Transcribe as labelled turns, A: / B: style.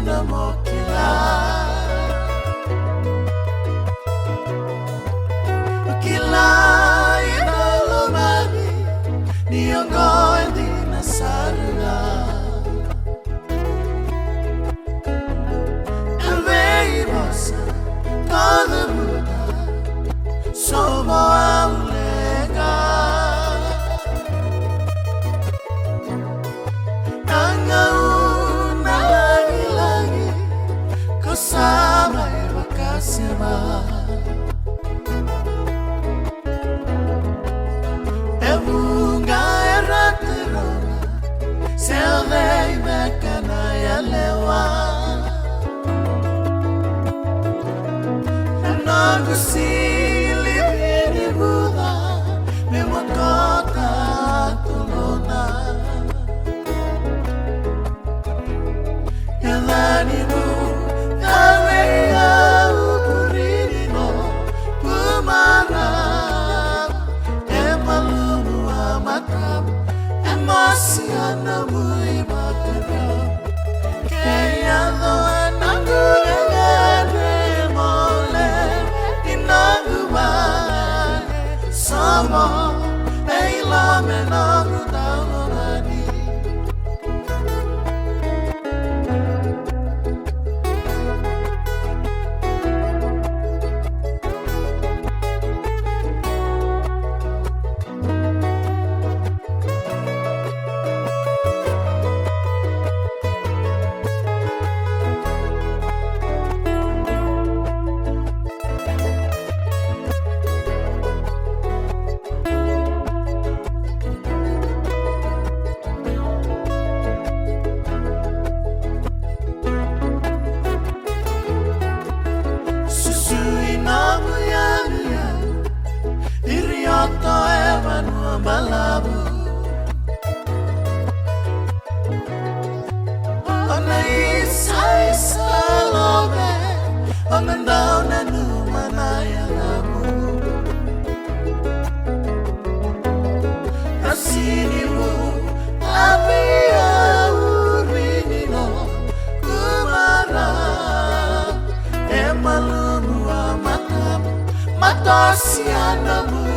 A: dodomo kila inalomani niongoe dina saruna Evei mosa todo muda somo aulega Tangauna lagi-lagi kau sampai bakasema Emunga eraterona Selvei mekana ya lewa Noqu silipini buda Memokota tulona Yalanimu Tawe au purinino Pumarang Emalumu amatam Emosianamu imakaram Kaya doa nangu ngare mole Inangu mane Sama Eila menangu daulani Irioto evanu balabu Ona isa lobe Ona dauna numanaya labu Rasinimu Tapi aurinino Kumara Emalumu amatam Matosianamu